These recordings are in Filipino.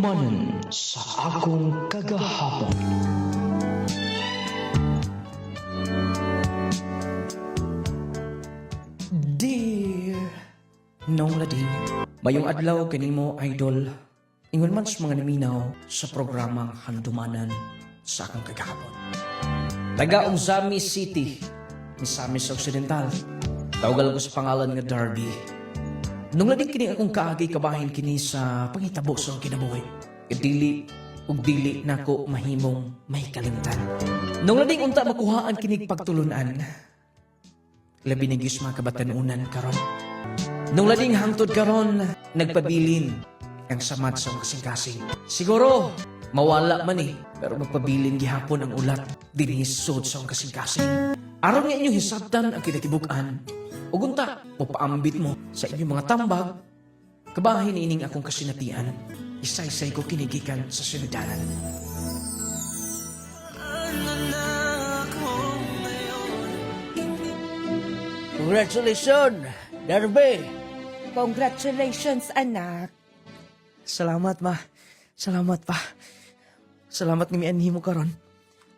Handumanan sa akong kagahapon. Dear Nong Lading, mayong adlaw kanimo idol. Ingon man sa mga naminaw sa programang Handumanan sa akong kagahapon. Taga Ungzami City, Misamis Occidental. Tawagal ko sa pangalan nga Darby. Nung lading kini akong kaagay kabahin kini sa pangitabo sa kinabuhi. Dili ug dili nako mahimong mahikalimtan. Nung lading unta makuhaan kini pagtulunan. Labi na gyud mga kabatanunan karon. Nung lading hangtod karon nagpabilin ang samad sa kasing-kasing. Siguro mawala man pero magpabilin gihapon ang ulat dinhi sud sa kasing-kasing. Aron nga inyong hisabtan ang kinatibuk-an. Ug unta, papaambit mo sa inyong mga tambag, kabahin ining akong kasinatian, isay-say ko kinigikan sa sinadanan. Congratulations, Darby! Congratulations, anak. Salamat, ma. Salamat pa. Salamat ni mianhi mo karon.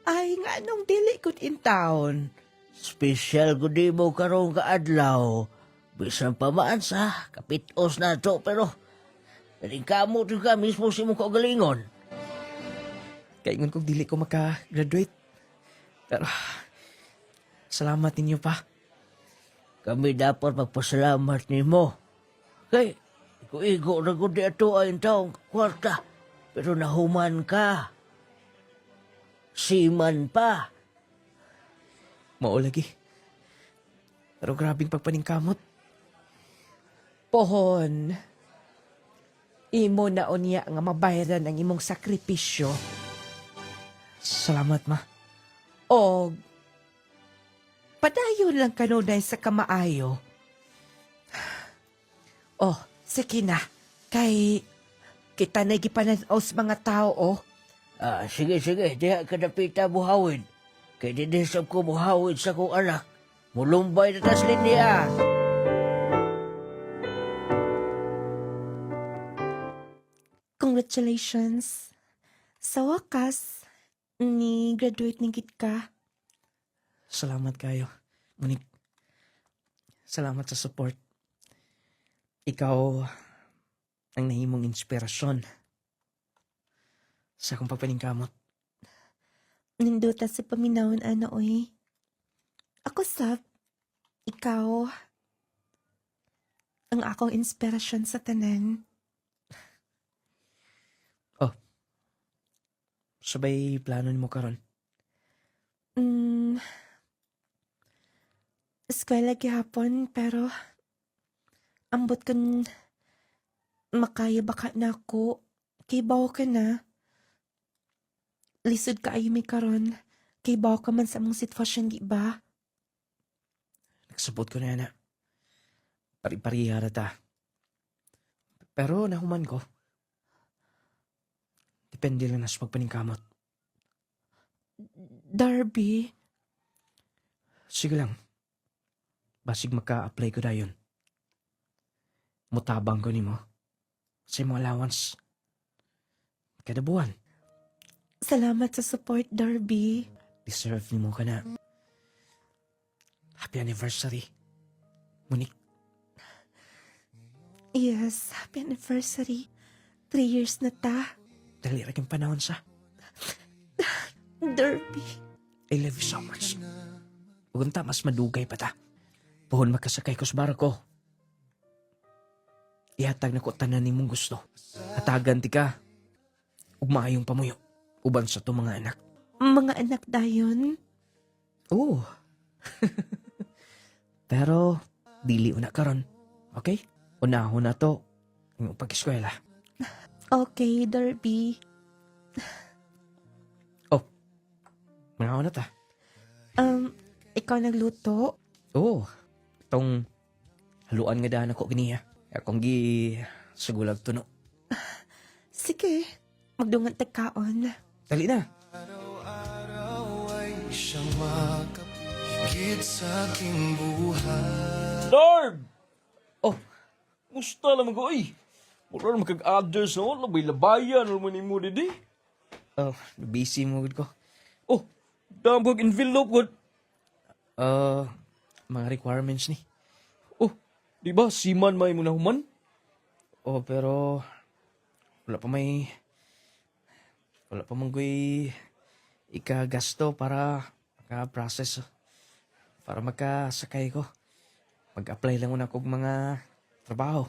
Ay, nga nung dili ko in town. Special ko di mo karong kaadlaw. Bisan pa maan sa kapitos na to, pero kamo to ka mismo si mong kaugalingon. Kaingon kong dili ko maka-graduate. Pero, salamat ninyo pa. Kami dapat magpasalamat ni mo. Kay, igo na ko di ato ay taong kwarta, pero nahuman ka. Siman pa. Mao lagi. Pero grabing pagpaningkamot. Pohon. Imo na unya nga mabayaran ang imong sakripisyo. Salamat, ma. O, padayon lang kanunay sa kamaayo. Oh, sige na. Kay, kita na gipananaw sa mga tao, oh. Sige, diha ka napita buhawid. Kay dinisab ko buhawid sa kong anak. Mulumbay na tas linya. Congratulations. Sa wakas, ni graduate ni gid ka. Salamat kayo. Ngunit, salamat sa support. Ikaw ang nahimong inspirasyon sa akong pagpaningkamot. Ninduta sa paminawon ano, oy. Ako sab, ikaw, ang akong inspirasyon sa tanan. Sabay plano mo karon. Eskwela gihapon, pero ambot kan makaya baka na ako. Kay bawo ka na. Lisod ka ayo may karon. Kay bawo ka man sa mong sitwasyon, di ba? Nagsabot ko na yan, pari-pariha na ta. Pero nahuman ko. Depende lang na sa pagpaningkamot. Darby, Sige lang. Basig maka-apply ko dayon. Mutabang ko nimo sa imong allowance. Kada buwan. salamat sa support, Darby. Deserve nimo ka na. Happy anniversary. Monique. Yes, happy anniversary. 3 years na ta. Dali rin panahon sa. Derby. I love you so much. Ugunta, mas madugay pa ta. Puhon makasakay ko sa barko. Ihatag na ko tanan ni mong gusto. Hatagan ti ka. Ug maayong pamuyo. Uban sa to mga anak. Mga anak dayon. Oo. Pero, dili una karon. Okay? Unahon na to. Yung pag-eskwela. Okay, Derby. Mga na ta. Ikaw nagluto? Oo. Itong haluan nga daan ako ganiya. Akong gi sugulag tuno. Sige, magdungan tagkaon. Dali na. Araw-araw ay siyang makapigit sa aking buhay. Lord! Oh, musta naman ko, oy? Mura naman kag-others no, labay-labayan, ano man mo didi. Oh, busy mo gud ko. Oh, dambog envelope good. Mga requirements ni. Oh, di ba siman may muna human? Oh, pero wala pa manggoy ikagasto para maka-process para magkasakay ko. Mag-apply lang una kog mga trabaho.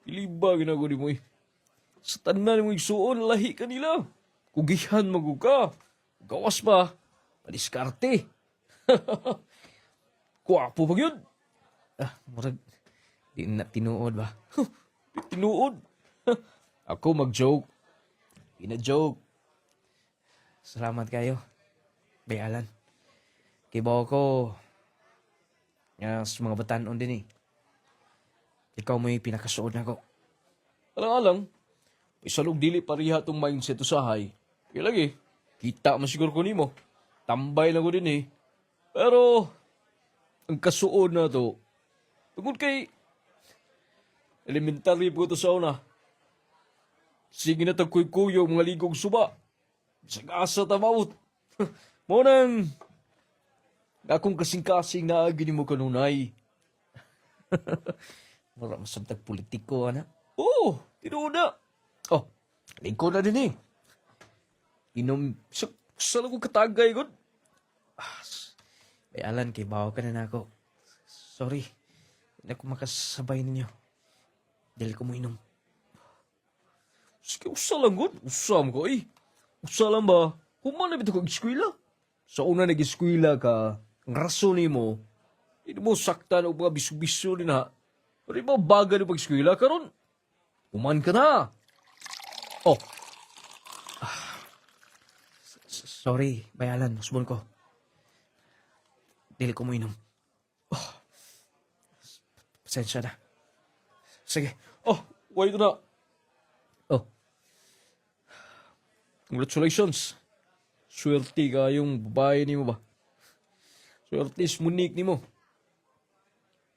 Iliba ginagawa mo eh. Sa tanan mo igsuon, lahi ka nila. Kugihan magug ka. Gawas pa. Padiskarte. Kuwapo ba yun? Murag di na tinuod ba? Tinuod. Ako mag-joke. Ina-joke. Salamat kayo. Bayalan. Kibaw ko nga sa mga batanon din eh. Ikaw mo yung pinakasuod na ko. Alang-alang, isalog dili pariha tong mindset usahay. Kaya lagi, kita man siguro ko nimo. Tambay lang ko din eh. Pero, ang kasuod na to, tungkol kay elementary po ito sa una. Sige na tagkuy-kuyo mga ligong suba. Sagasa tamawot. Mo nang akong kasing-kasing na agini mo kanunay. Mura masabtag politiko, ana. Oo, tinuuna. Oh, lingko na din eh. Inom, sa lang ko katagay god. Bayalan, kay bawa ka na ako. Sorry. Hindi ako makasabay ninyo. Dahil ko mo inom. Sige, usa lang god. Usam ko eh. Usa lang ba? Human na bito kag eskwela. Sa una nag-eskwela ka, ang rason ni mo, hindi mo saktan o mga bisu-bisu din ha. Pero iba baga na pag-eskwela karon. Human ka na. Oh, Sorry, bayalan. Usbon ko. Dili ko mo inom. Pasensya na. sige. Oh, wait na. Oh, Congratulations. Swerte ka yung babae ni mo ba? Swerte is Monique ni mo.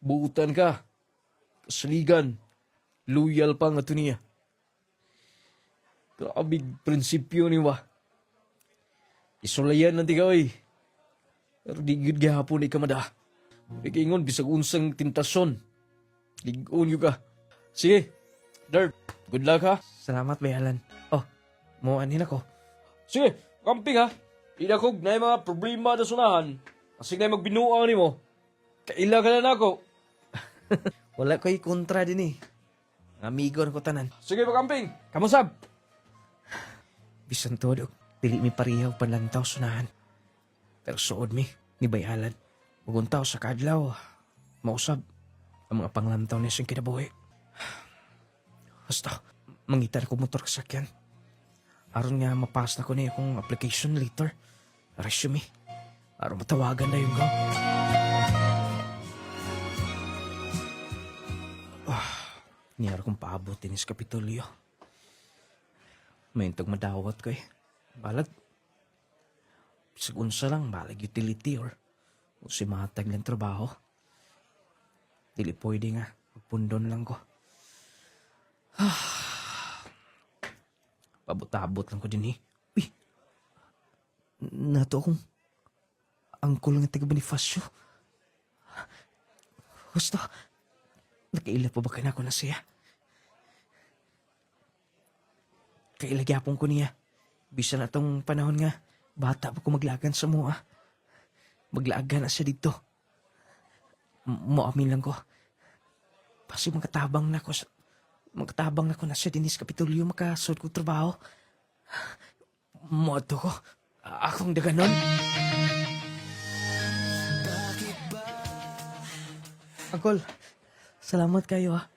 Buutan ka. Kasaligan. Loyal pa nga ito niya. Grabe prinsipyo ni ba? Isulayan nanti ka eh. Pero di gud gihapon ka mada. Ikingon bisag unsang tentasyon. Ligon yung ka. Sige. Dirt. Good luck ha. salamat, bayalan. Oh, mo anin ako. Sige, kamping ha. Idakog na yung mga problema na sunahan. Kasi na yung magbinuang ni mo. Kaila ka na ako. Wala ko'y kontra din eh. Amigo na ko tanan. Sige, pakamping. Kamusab. Bisan todo, dili mi parihaw panlantaw sunahan. Pero suod mi, ni bayalan. Muguntaw sa kadlaw, mausab ang mga panglantaw niya siyang kinabuhi. Basta, mangitar ko motor kasakyan. Aron nga mapas na ko niya akong application later. Resume. Aron matawagan na yung gaw. Niyara kong paabot din sa Kapitolyo. May intog madawat ko eh. Balag. Bisag unsa lang, balag utility or si matag ng trabaho. Dili pwede nga. Magpundon lang ko. Pabot-abot lang ko din eh. Uy! Nato akong angkol nga taga Bonifacio. Gusto, nakaila pa ba ka na ako na siya? Kailagyapon ko niya. Bisa na tong panahon nga, bata pa ko maglagan sa mua. Maglagan na siya dito. Moamin lang ko. Pasi magkatabang na ko na siya dinis Kapitolyo makasod ko trabaho. Moto ko. Akong daganon. Angkol, salamat kayo ha.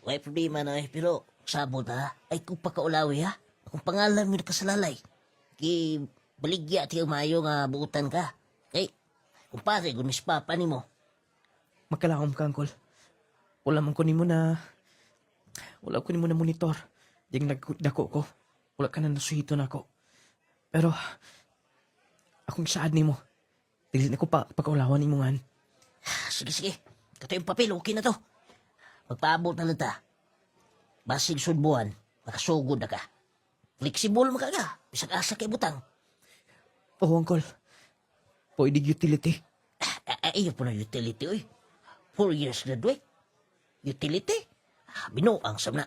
Way problema na eh, pero sabot ha. Ay kung pakaulawi ha. Akong pangalan mo nakasalalay. Ki baligya ti umayo nga buutan ka. Kay, kumpare, gunis papa ni mo. Magkalaom ka, Angkol. Wala man ko nimo na monitor. Yung nagdako ko. Wala ka na nasuhito na ako. Pero, akong saad nimo. Dili na ko pagkaulawan nimo nga. Sige, sige. Kato yung papel, okay na to. Magpaabot na lang ta. Basig sudbuan, makasugod na ka. Flexible mo ka ka, bisag asa kay butang. Oh, Uncle. Pwede utility. Iyo po na utility, oy. 4 years graduate. Utility? Binuang sa na.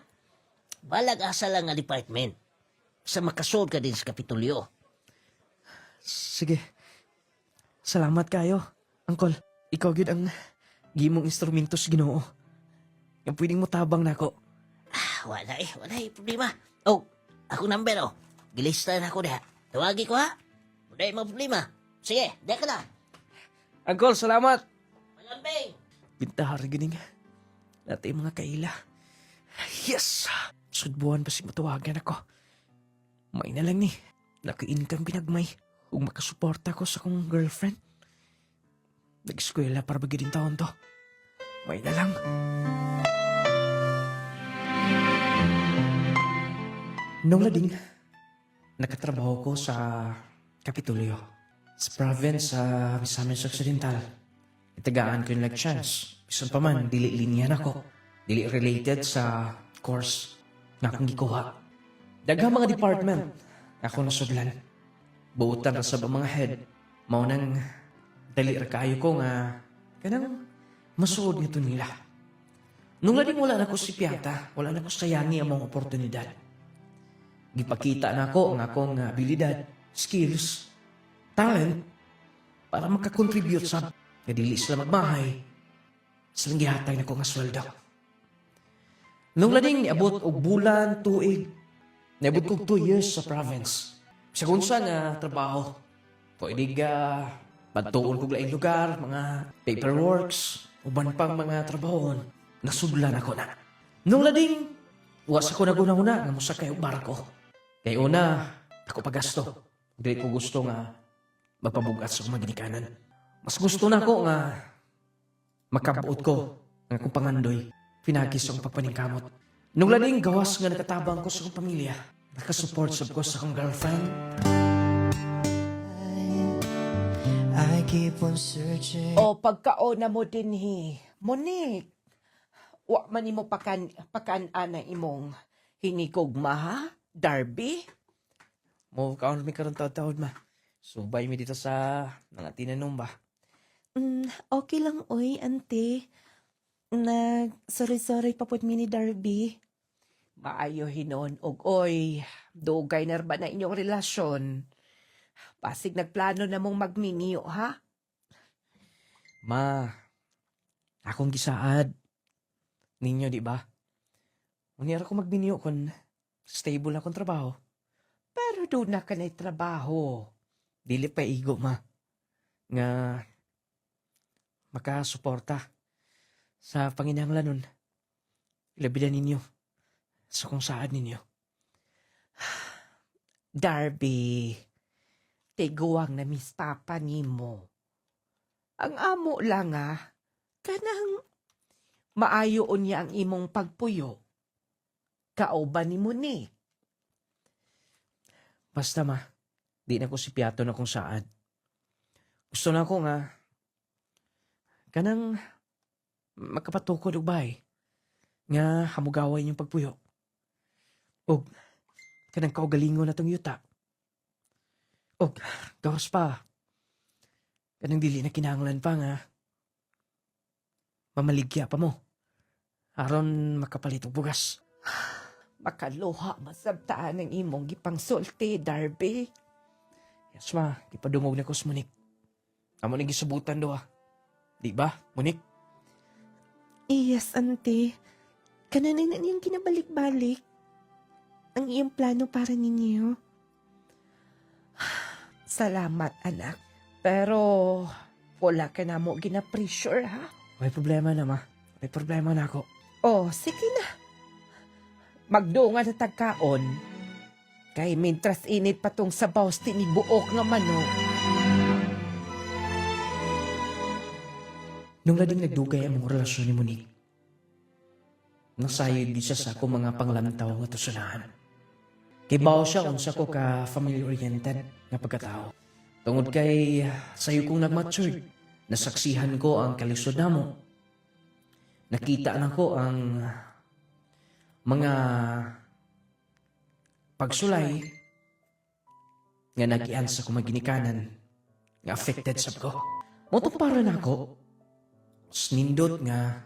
Balag asa lang nga department. Sa makasod ka din sa Kapitolyo. Sige. Salamat kayo, Uncle. Ikaw gyud ang gimong instrumentos Ginoo. Yung pwedeng mo tabang nako. Wala problema. Oh, ako number, oh. Gilista na ako diha. Tawagi ko, ha? Wala mo problema. Sige, diha ka na. Uncle, salamat. Malambing! Bintahar gining. Natin mga kaila. Yes! Sudbuan pa si matawagan ako. May na lang ni. Naka-income pinagmay. Kung makasuporta ko sa kong girlfriend. Nag-eskwela para bagi din taon to. May na lang. Nung lading, nakatrabaho ko sa Kapitolyo. Sa province sa Misamis Occidental. Itagaan ko yung like chance. Bisan pa man, dili linya na ko. Dili related sa course na akong gikuha. Daghang mga department ako nasudlan. Buutan ra sa mga head. Mao nang dali ra kaayo ko nga kanang masuod nito nila. Nung lading wala na ko si Piata, wala na ko sayangi ang mga oportunidad. Gipakita na ko ang akong abilidad, skills, talent para makakontribute sa nga dili sila magmahay sa gihatag na ko nga sweldo. Nung lading niabot og bulan, tuig, niabot kog 2 years sa province. Sa kung saan nga trabaho. Pwede ka pagtuon kog laing lugar, mga paperworks, uban pang mga trabahon. Nasudlan ako na. Nung lading, was ako naguna-una nga musakay og barko. Kay una, ako pagasto. Dili ko gusto nga magpabugat sa mga ginikanan. Mas gusto na ko nga makabuot ko nga akong pangandoy. Pinagis ang pagpaningkamot. Nung lading gawas nga nakatabang ko sa akong pamilya, nakasupport sab ko sa akong girlfriend. I keep on searching. O pagkaona mo din Monique. Wa man imo pakan-ana imong hinigugma ha? Darby? Mo kaon mi karon taon ma. Subay mi dito sa mga tinanom ba. Okay lang oy, ante. Sorry pa pud mi ni Darby. Maayo hinon og oy, dugay na ba na inyong relasyon? Pasig nagplano na mong magminiyo, ha? Ma, akong gisaad. Ninyo, di ba? Unir ako magbiniyo kung stable akong trabaho. Pero doon na ka na'y trabaho. Dili pa igo, ma. Nga makasuporta sa panginahanglan nun. Ilabidan ninyo sa kung saad ninyo. Darby, tiguang na Miss Papa nimo. Ang amo lang kanang maayoon niya ang imong pagpuyo. Kauban ni mo ni. Basta ma, di na ko si Piato na kung saad. Gusto na ko nga kanang makapatukod og bay nga hamugaway yung pagpuyo. Og kanang kaugalingon na tong yuta. Og gawas pa. Kanang dili na kinahanglan pa nga mamaligya pa mo. Aron makapalit og bugas. Makaluha masabtaan ng imong gipangsulti, Darby. Yes ma, ipadungog na ko sa Monique. Amo na gisabutan do Di ba, Monique? Yes, ante. Kananin na niyang kinabalik-balik. Ang iyong plano para ninyo. Salamat, anak. Pero wala ka na mo gina-pressure, ha? May problema na ma. May problema na ako. Oh, sige na. Magdungan na tagkaon. Kay mintras init pa tong sabaw tinibuok nga manok. Nung lading nagdugay ang mga relasyon ni Monique, nasayod di siya sa akong mga panglantaw nga tusunahan. Kibaw siya unsa ko ka family-oriented nga pagkatao. Tungod kay sayo kong nagmatured, nasaksihan ko ang kalisod namo. Nakita na ko ang mga pagsulay nga nagian sa kumaginikanan nga affected sab ko. Moto para nako snindot nga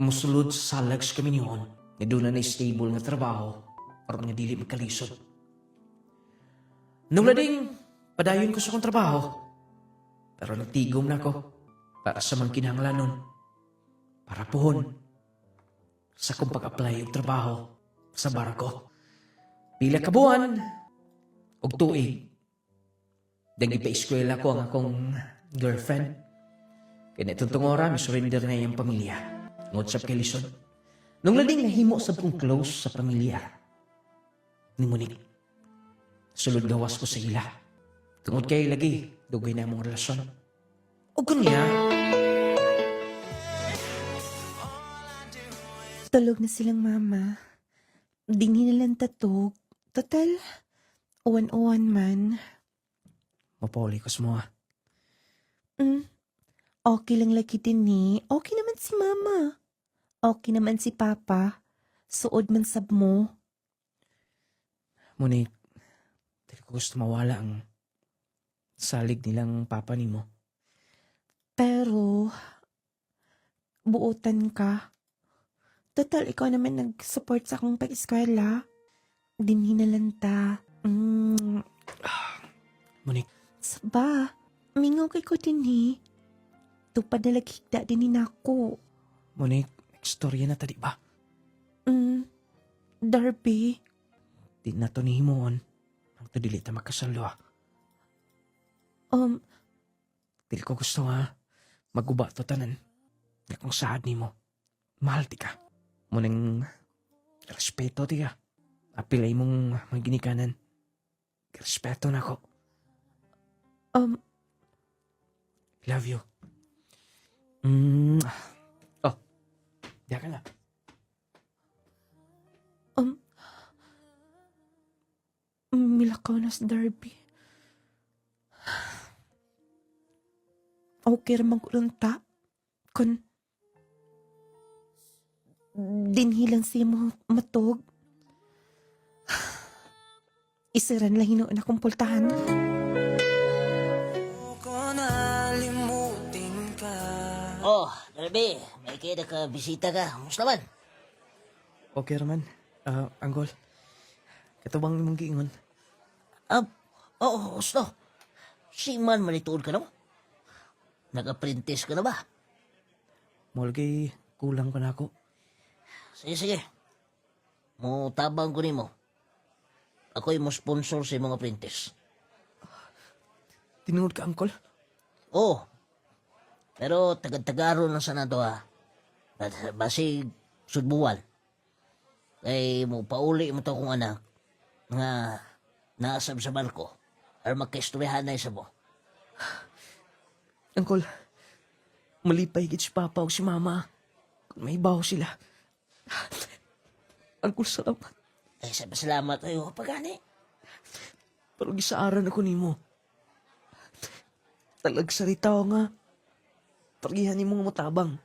musulod sa salags kami niyon nga doon na stable nga trabaho aron nga dili magkalisod. Nung lading padayon ko sa kong trabaho pero nagtigom na ko para sa mga kinahanglanon para puhon sa kong pag-apply og trabaho sa barko. Pila ka buwan og tuig. Dagi pa eskwela ko ang akong girlfriend. Kaya itong ora, may surrender na iyang pamilya. Ngotsap kay Lison. Nung lading nahimo sa kong close sa pamilya, ni Monique, sulod gawas ko sa ila. Tungod kay lagi, dugay na mong relasyon. O kunya, Tulog na silang mama. Dingin nilang tatog. Total, uwan-uwan man. mapuli ko sa mga. Okay lang lagi din ni. Okay naman si mama. Okay naman si papa. Suod man sab mo. Monique, dili ko gusto mawala ang salig nilang papa ni mo. Pero, buutan ka. Total, ikaw naman nag-support sa akong pag-eskwela. Dinhin na lang ta. Monique, Saba, mingaw kay ko din ni. Tupad na laghigda din ni nako. Monique, ekstorya na tadi ba? Darby, Di na to ni Himoon. Ang to dili ta magkasalo ah. Dili ko gusto nga maguba to tanan. Nga kung sahad ni mo. Mahal ti ka. Munang respeto ti ka. Apilay mong maginikanan. Respeto na ko. Love you. Oh, diya ka na. milakaw na si Darby. Okay ramang kulunta. Kun dinhilang siya mo matog. Isiran lang hinoon akong pultahan. Oh, Darby, may kaya ka bisita ka. Musta man? Okay raman. Anggol. Katubang mong giingon. Gusto. Si man manituod ka na mo? Nag-apprentice ka na ba? Mulgay kulang pa na ako. Sige. Mo tabang ko nimo. Ako'y mo sponsor sa mga apprentice. Tinungod ka, Angkol? Oh. Pero tagad-tagaro na sana to ha. Basig sudbuwan. Kay mo pauli mo to kong anak nga naasab sa barko or magkaistoryahan na isa mo. Angkol, malipay gid si Papa o si Mama. Kung may baho sila. Angkol, salamat. Ay, salamat tayo pagani. Pero gisaaran ako nimo. Talagsarita nga. Pagihan ni mong mutabang.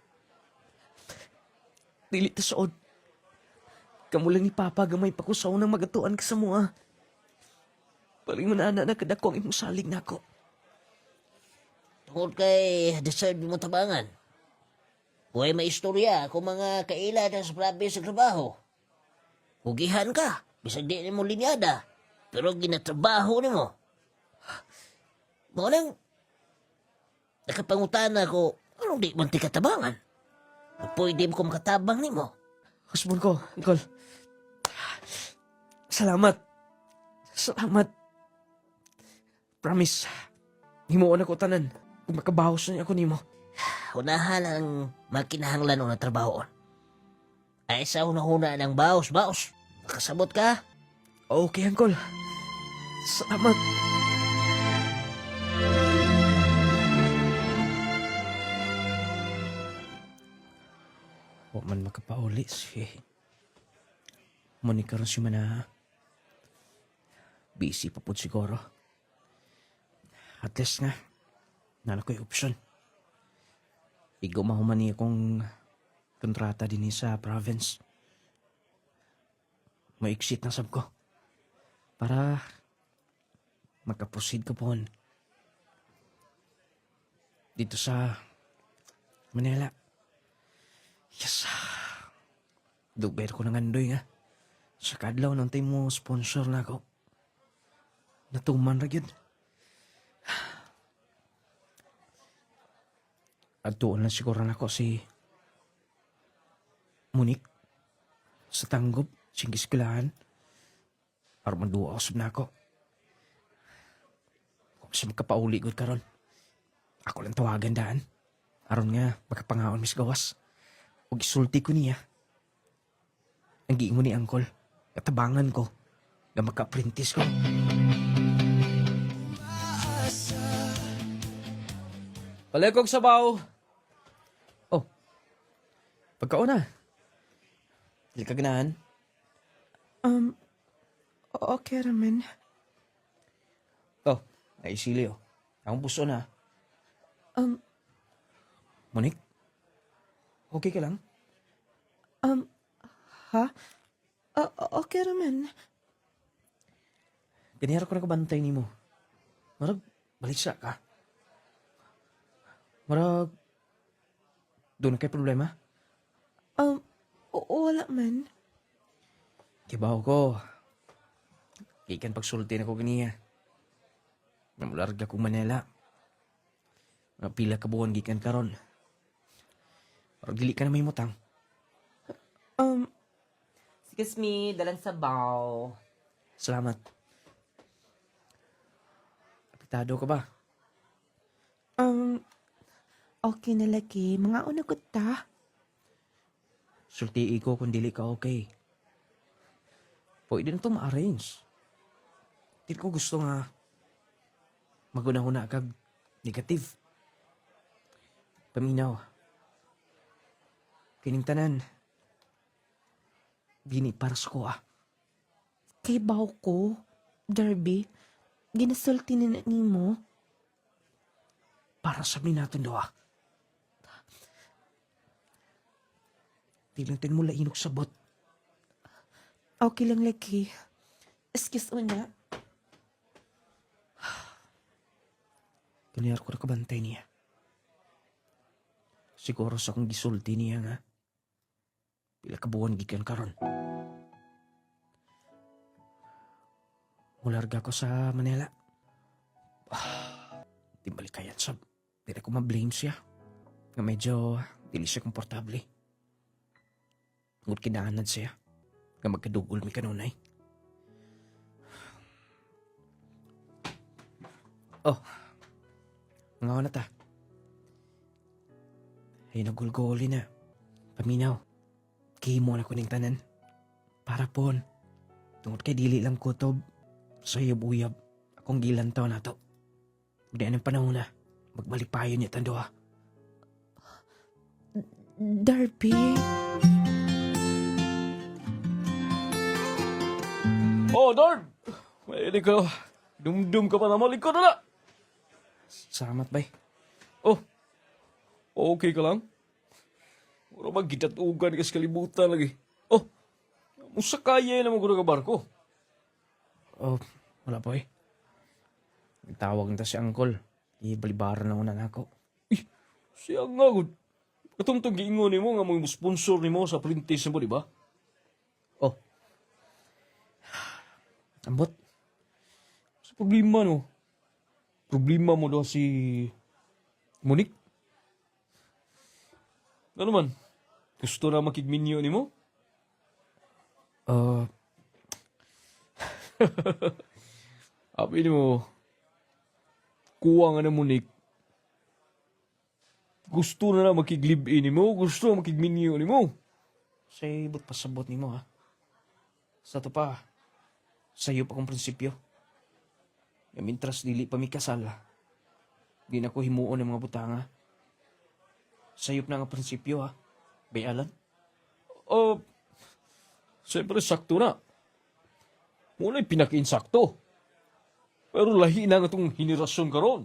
Dili ta sood. Kamu lang ni Papa gamay pa ko sa unang magatuan ka sa mua. Paling mo na kadako ang imong salig na ako. Tungkol kay deserve mo tabangan. Huwag may istorya kung mga kaila na sa province sa trabaho. Hugihan ka, bisag di mo linyada. Pero ginatrabaho ni mo. Mga nang nakapangutana ko, anong di man ti katabangan? Pwede mo kong katabang ni mo. Husband ko, Angkol. Salamat. Salamat. Promise. Himuon ako tanan. Kung makabahos na ako nimo. Unahan ang makinahanglan o na trabaho. Ay sa una-una ng baos. Makasabot ka? Okay, Angkol. Salamat. Huwag man makapauli si Monica ron si Mana. Busy pa po siguro. At least nga, nala ko'y option. Igo mahuman niya kong kontrata din sa province. ma-exit na sab ko. Para magka-proceed ko po dito sa Manila. Yes. Dugber ko ng andoy nga. Sa kadlaw nang tayo mo sponsor na ako. Natuman ra gyud. At doon lang siguro na ako si Monique sa tanggop, singgiskilahan. Para maduwa usab na ako. Kung siya magkapauli gud karon, ako lang tawagan daan. Aron nga, makapangaon mis gawas. Huwag isulti ko niya. Ang giingon ni Angkol, katabangan ko, na maka-apprentice ko. Palekog sabaw. Oh, pagkauna. Dili ka ganahan? Okay raman. Oh, naisili oh. Ang puso na. Monique? Okay ka lang? Ha? Okay raman. Ganihara ko na kabantay ni mo. Marag, balisa ka. Marag, doon na kayo problema? Wala man. Kibaw ko. Ikan pagsulti na ko ganiya. Namularga kong Manila. Mga pila ka buwan gikan karon. Marag dili ka na may mutang. Excuse me, dalang sabaw. Salamat. Apektado ka ba? Okay na lagi. Mga una ko ta. Sultii ko kung dili ka okay. Pwede na ito ma-arrange. Di ko gusto nga maguna-una kag negative. Paminaw. Kining tanan. Bini para sa ko Kay baw ko, Derby, ginasulti na ni mo. Para sa natin daw Di lang tin mo lainok sabot. Okay lang lagi. Excuse mo na. Ganiyar ko na kabantay niya. Siguro sa kong gisulti niya nga. Pila ka buwan gikan karon. Mularga ko sa Manila. Di balik kayat sab. Di na ko ma-blame siya. Nga medyo dili siya komportable. Ngunit kinaanan siya. Nga magkadugol mi kanunay. Oh. Nga na ta. Ay nagulguli na. Paminaw. Kimo na ko ning tanan. Para pon. Tungod kay dili lang kutob. Sayab-uyab. Akong gilantaw na to. Di anong panahon na. Magbalipayon niya tando Derby. Oh, Darn! Pwede ka. Dumdum ka pa na malikod na. Salamat, bay. Oh, okay ka lang? Wala magkitatugan ka sa kalibutan lagi. Oh, musa kaya naman ko na ka barko. Oh, wala po eh. Nagtawag nita si Angkol. Ibalibaran na una na ako. Siya nga, good. Katong giingon ni mo nga mga sponsor ni mo sa printis mo, di ba? Oh. Ambot. Sa problema, no? Problema mo daw si Monique? Ano man? Gusto na makigminyo ni mo? Abi ni mo, kuha nga na Monique. Gusto na makiglib-in ni mo, gusto na makigminyo ni mo. Say, ba't pasabot ni mo, ha? Sa to pa, sa'yo pa kong prinsipyo. Mintras dili pa mi kasal, di na ko himuon ng mga butanga. Sayop na nga prinsipyo, ha? Bayalan? Siyempre sakto na. Muna'y pinaka-insakto. Pero lahi na nga itong henerasyon karon.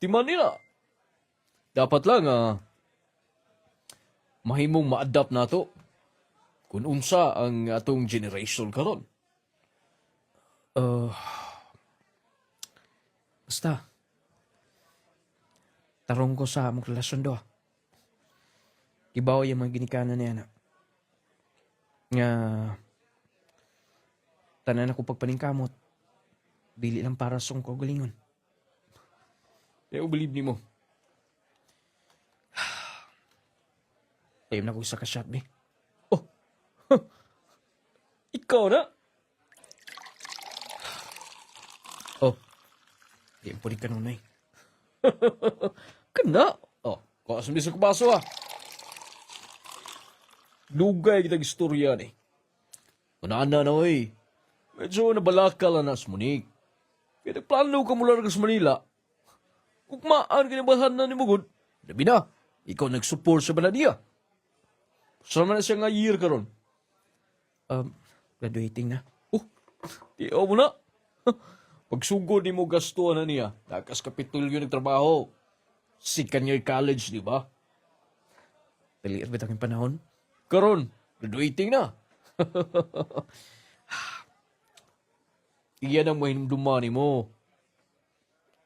Timan nila. Dapat lang, mahimong ma-adapt na to. kung unsa ang atong generation karon. Basta, tarong ko sa among relasyon do. Ibaw yung mga ginikanan niya na. Nga, tanan ako pagpaningkamot. Dili lang para sa kong kagalingon. Kaya believe ni mo. Tayo na ko sa ka-shot, be. Ikaw na? Oh, di po rin kanunay. Kana? Oh, kaas mo sa kabaso ah. Dugay kitang istorya ni. Manana na oy. Medyo nabalakal na sa Monique. Kaya nagplano ka mula sa Manila. Kung maan kinabahan na ni Mugod, labi na, ikaw nag-support sa Banadia. Sama na siya nga year karon. Graduating na. Oh, di mo na. Pagsugod ni mo gastuhan na niya, nakas kapitulyo nagtrabaho. Second year college, di ba? Dali at bitang panahon. Karon, graduating na. Iyan ang mahinumduman ni mo.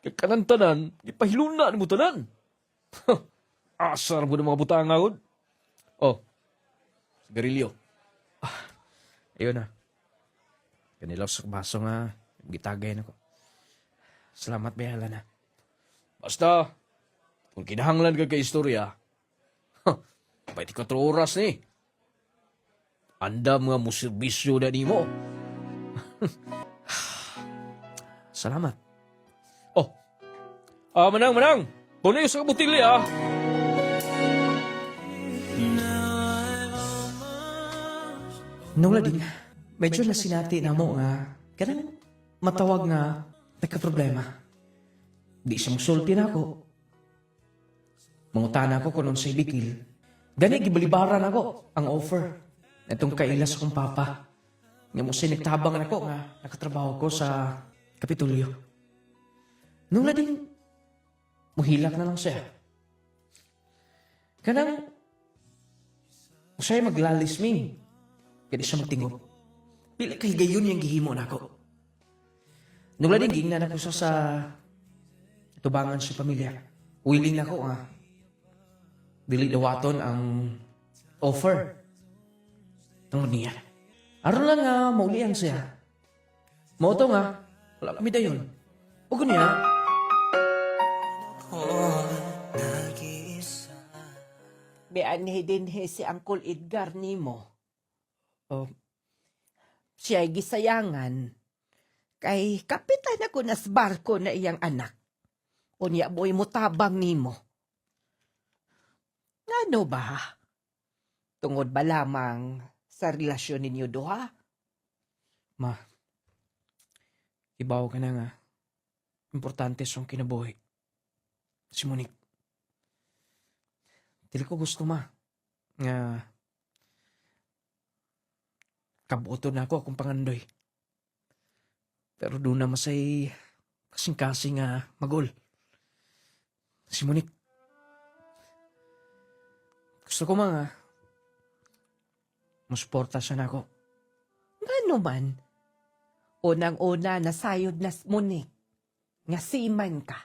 Kakanantanan, ipahiluna ni mo tanan. Asar mo ng mga butang agad. Oh, sigarilyo. Ayun na. Kanilaw sa baso nga, gitagay na ko. Salamat, Behala na. Basta, kung kinahanglan ka kay istorya, 24 oras ni. Anda mga muserbisyo na ni mo. Salamat. Oh, manang. Puno sa kabutilya ah. Nung lading, medyo nasinati na mo nga, kanang matawag nga, nagka-problema. Di siya musulti na ako. Mangutana ako kung sa ibikil. Gani, gibalibaran ako ang offer. Itong kailas kong papa. Nga mo sinigtabang ako nga, nakatrabaho ko sa Kapitulyo. Nung lading, muhilak na lang siya. Kanang, siya maglalisming. Kaya siya magtingog. Pili kay gayon yung gihimo na ako. Nung lading, gingnan ako sa tubangan sa pamilya. Willing na ako nga. Dili dawaton ang offer. Tungod niya. Aron lang nga, maulian siya. Mauto nga, wala kami dayon. O niya, Beanhe din he si Uncle Edgar nimo. oh, Siya'y gisayangan. Kay kapitan ako nas barko na iyang anak. Unya boy mo tabang nimo. Ano ba? Tungod ba lamang sa relasyon ninyo duha? ma, ibaw ka na nga. Importante siyang kinabuhi. Si Monique. Dili ko gusto, ma. Nga, kabuto na ako akong pangandoy. Pero doon na masay kasing-kasing nga magol. Si Monique. Gusto ko mga musuporta siya na ako. Ano man? Unang-una nasayod nas Monique. Nga siman ka.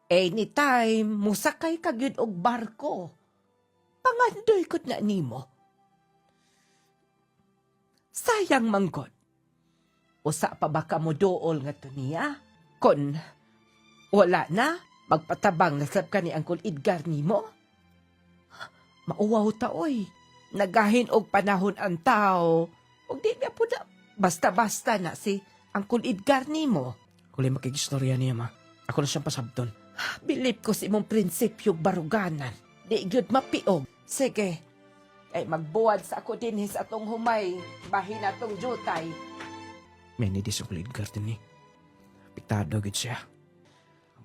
Anytime, musakay ka gyud og barko. Pangandoy kot na nimo. Sayang manggod. Usa pa ba ka mo dool nga to niya? Kon wala na, magpatabang nasab ka ni Uncle Edgar nimo? Mauwaw ta oy. Nagahin og panahon ang tao. Og di na po na, basta-basta na si Uncle Edgar nimo. Kulay makigistorya niya, ma. Ako na siyang pasabton. Bilip ko si mong prinsipyog baruganan. Di gyud mapiog. Sige. Kay magbuwad sa ako din sa atong humay. Bahin atong jutay. May nidis ang lead garden ni. Apektado agad siya.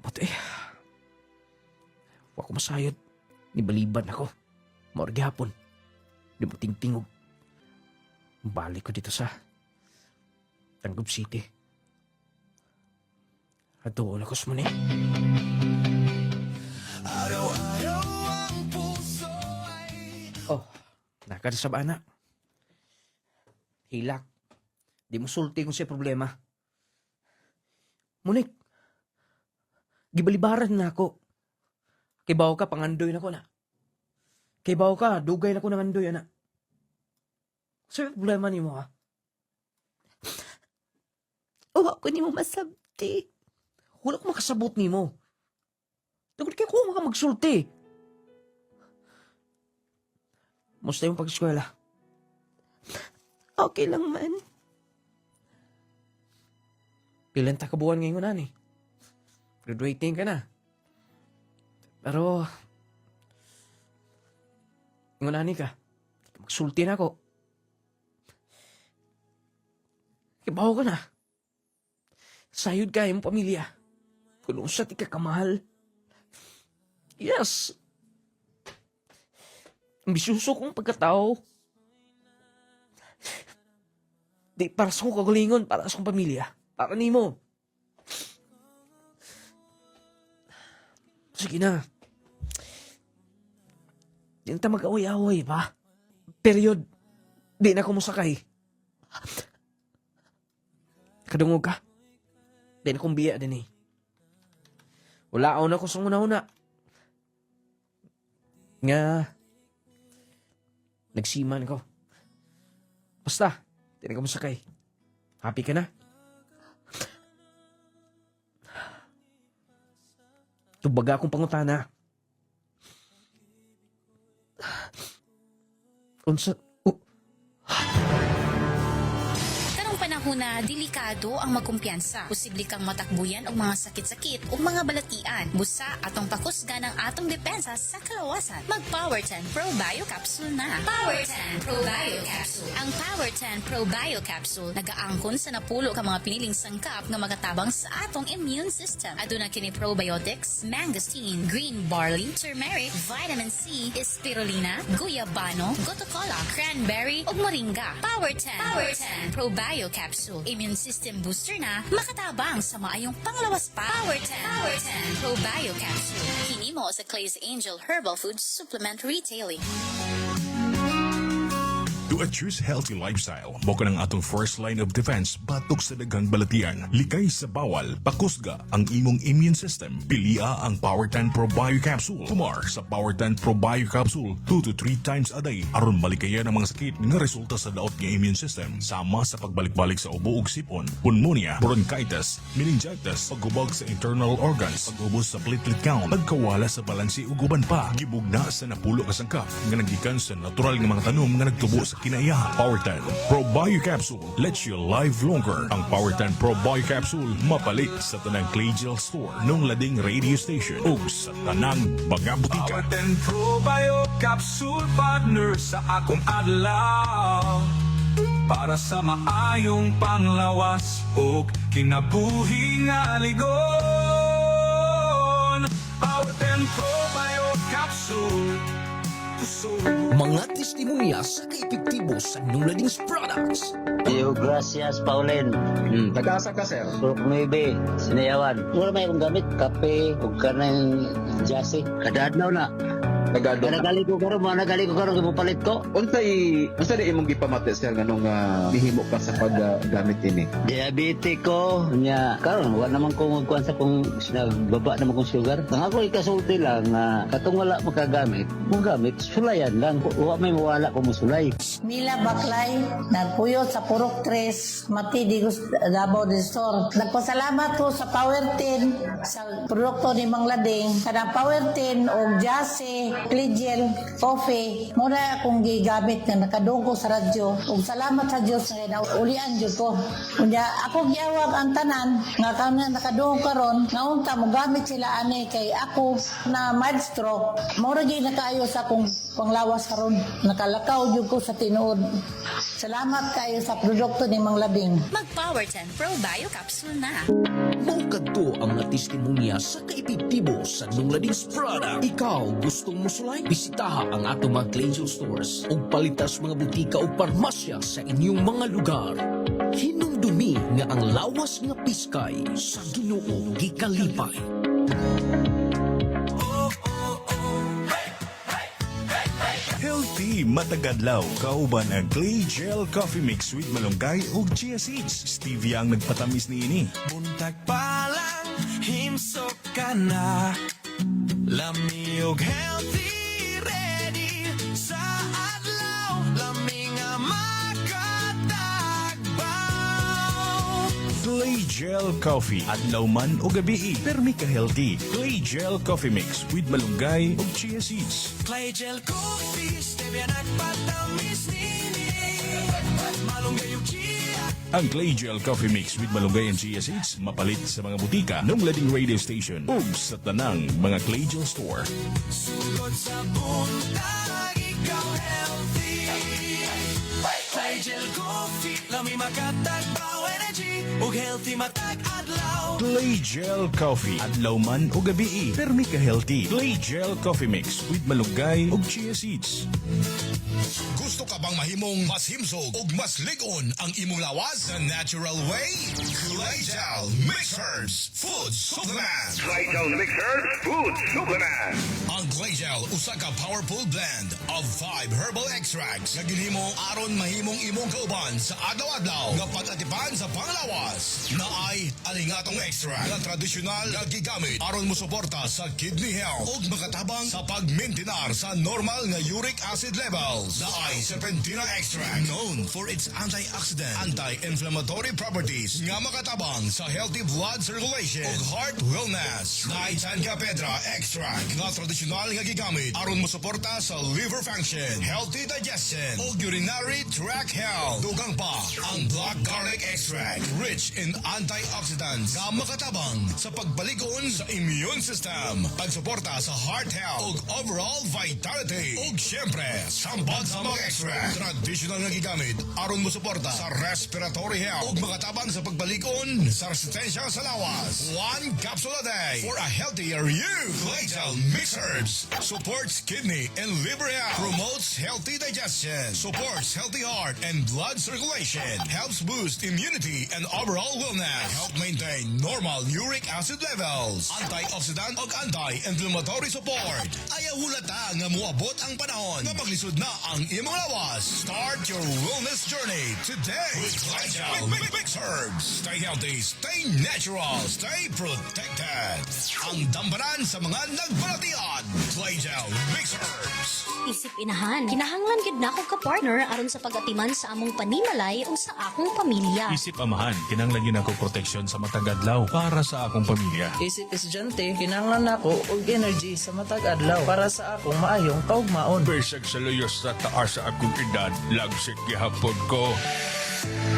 But wa ko masayod. Nibaliban ako. Maorgi hapon. Di mo tingtingog. Balik ko dito sa Tanggob City. At doon ako sa Monique. Oh, Nakada sa bana. Hilak. Di mo sulti kung siya problema. Munik, gibalibaran na ako. Kibaw ka, pangandoy na ko na. Kibaw ka, dugay na ko ng andoy, anak. Sir, problema ni mo, ha? O ako ni mo masabti. Wala ko makasabot ni mo. Tagod kayo ko maka magsulti. Musta yung pag-eskwela? Okay lang man. Pilan ta kabuhan ngayon na ni. Graduating ka na. Pero, ingunani ka. Magsulti na ako. Kibaw ka na. Sayod ka yung pamilya. Kung sa ti ka kamahal. Yes. Ambisyoso kong pagkatao. Di para sa kong kagalingon, para sa kong pamilya. Para ni mo. Sige na. Di na ta mag-away-away, pa. Period. Di na ako musakay. Kadungog ka. Di na kong biya din eh. Wala ako na ko sa una-una. Nga. Nagsiman ko. Basta. Di na ko musakay. Happy ka na? Tubaga akong pangutana. Unsa? Karong panahon na delikado ang magkumpiyansa. Posible kang matakbuyan og mga sakit-sakit o mga balatian. Busa atong pakusga ng atong depensa sa kalawasan. Mag Power 10 Pro Bio Capsule na. Power 10 Pro Bio Capsule. Ang Power 10 Pro Bio Capsule nagaangkon sa napulo ka mga piniling sangkap nga magatabang sa atong immune system. Aduna kini probiotics, mangosteen, green barley, turmeric, vitamin C, spirulina, guyabano, gotocola, cranberry ug moringa. Power 10. Power 10 Pro Bio Capsule. Immune system booster na makatabang sa maayong panglawas pa. Power 10. Power 10 Pro Bio Capsule. Kini mo sa Clay's Angel Herbal Food Supplement Retailing. To choose healthy lifestyle, mo ka ng atong first line of defense batok sa daghang balatian. Likay sa bawal, pakusga ang imong immune system. Pilia ang Power 10 Pro Bio Capsule. Tumar sa Power 10 Pro Bio Capsule 2 to 3 times a day aron malikayan ang mga sakit nga resulta sa daot nga immune system. Sama sa pagbalik-balik sa ubo ug sipon, pneumonia, bronchitis, meningitis, paghubog sa internal organs, pag-ubos sa platelet count, pagkawala sa balansi ug uban pa. Gibugna sa napulo ka sangkap nga naggikan sa natural nga mga tanom nga nagtubo sa kinaiyahan. Power 10 Pro Bio Capsule lets you live longer. Ang Power 10 Pro Bio Capsule mapalit sa tanang Claygel Store nung lading radio station o sa tanang mga butika. Power 10 Pro Bio Capsule partner sa akong adlaw para sa maayong panglawas o kinabuhi nga ligon. Power 10 Pro Bio Capsule. Mga testimonya sa kaepektibo sa Nuladings Products. Yo, gracias, Pauline. Taga-asa ka, sir? Surok 9, Sinayawan. Wala may akong gamit, kape, o kanang jase. Kadadnaw na. Taga-do. Nagali ko karon, ipalit ko. Unsa na imong gipamati, sir, nganong bihimo ka sa paggamit ini? Diabetic ko, nya karon wala naman ko magkuan sa kung baba naman kong sugar. Ang ako ikasulti lang nga katong wala makagamit, kung gamit sulayan lang. Wa may mawala ko mo sulay. Mila Baklay, nagpuyot sa Purok 3, Mati Digos, Davao del Sur. Nagpasalamat ko sa Power 10 sa produkto ni Mang Lading. Kada Power 10 o Jase, Claygel, coffee, muna akong gigamit na nakadugo sa radyo. Ug salamat sa Dios nga naulian jud ko. Unya ako giyawag ang tanan nga kanang nakadugo karon, nga unta mo gamit sila ani kay ako na mild stroke. Mura gyud nakaayo sa akong panglawas karon. Nakalakaw jud ko sa tinuod. Salamat kayo sa produkto ni Mang Labing. Mag Power 10 Pro Bio Capsule na. Maugadto ang mga testimonya sa kaepektibo sa Nuladings Product. Ikaw gustong musulay? Bisitaha ang atong mga Claygel stores o palitas mga butika o parmasya sa inyong mga lugar. Hinumdumi nga ang lawas nga piskay sa Ginoo gikalipay. Health healthy matagadlaw. Kauban ang Clay Gel Coffee Mix with malunggay ug chia seeds. Stevia ang nagpatamis niini. Buntag pa lang, himsok ka na. Lami og healthy, ready sa adlaw. Lami nga makatagbaw. Clay Gel Coffee. Adlaw man o gabi, permi ka healthy. Clay Gel Coffee Mix with malunggay ug chia seeds. Clay Gel Coffee, stevia nagpatamis nini. Malunggay og chia. Ang Clay Gel Coffee Mix with malunggay and chia seeds mapalit sa mga butika ng Lading Radio Station ug sa tanang mga Clay Gel Store. Sugod sa buntag, ikaw healthy. Clay Gel Coffee, lami makatagbaw energy. Ug healthy matag adlaw. Clay Gel Coffee. Adlaw man o gabi, permi ka healthy. Clay Gel Coffee Mix with malunggay ug chia seeds. Gusto ka bang mahimong mas himsog ug mas ligon ang imong lawas sa natural way? Clay Gel Mixers Food Supplement. Clay Gel Mixers Food Supplement. Ang Clay Gel usa ka powerful blend of 5 herbal extracts nga ginhimo aron mahimong imong kauban sa adlaw-adlaw nga pag-atipan sa panglawas. Naay alingatong extract nga tradisyonal nga gigamit aron mosuporta sa kidney health ug makatabang sa pagmaintenar sa normal nga uric acid levels. Naay serpentina extract known for its antioxidant, anti-inflammatory properties nga makatabang sa healthy blood circulation ug heart wellness. Naay Tanca Pedra extract nga tradisyonal nga gigamit aron mosuporta sa liver function, healthy digestion ug urinary tract health. Dugang pa ang black garlic extract rich in antioxidants nga makatabang sa pagbalik-on sa immune system, pagsuporta sa heart health ug overall vitality. Ug syempre, sambal sa mga extract traditional nga gigamit aron mosuporta sa respiratory health ug makatabang sa pagbalik-on sa resistensya sa lawas. 1 capsule a day for a healthier you. Clay Gel Mixers supports kidney and liver health, promotes healthy digestion, supports healthy heart and blood circulation, helps boost immunity and overall wellness, help maintain normal uric acid levels, antioxidant ug anti-inflammatory support. Ayaw hulata nga muabot ang panahon nga maglisod na ang imong lawas. Start your wellness journey today with Clay Gel Mixers. Stay healthy, stay natural, stay protected. Ang dambanan sa mga nagbalatian. Clay Gel Mixers. Isip inahan, kinahanglan gid nako ka partner aron sa pagatiman sa among panimalay o sa akong pamilya. Isip amahan, kinahanglan yun ako proteksyon sa matagadlaw para sa akong pamilya. Isip estudyante, kinahanglan nako og energy sa matag adlaw para sa akong maayong kaugmaon. Besag sa luyos sa taas sa akong edad, lagsik gihapon ko.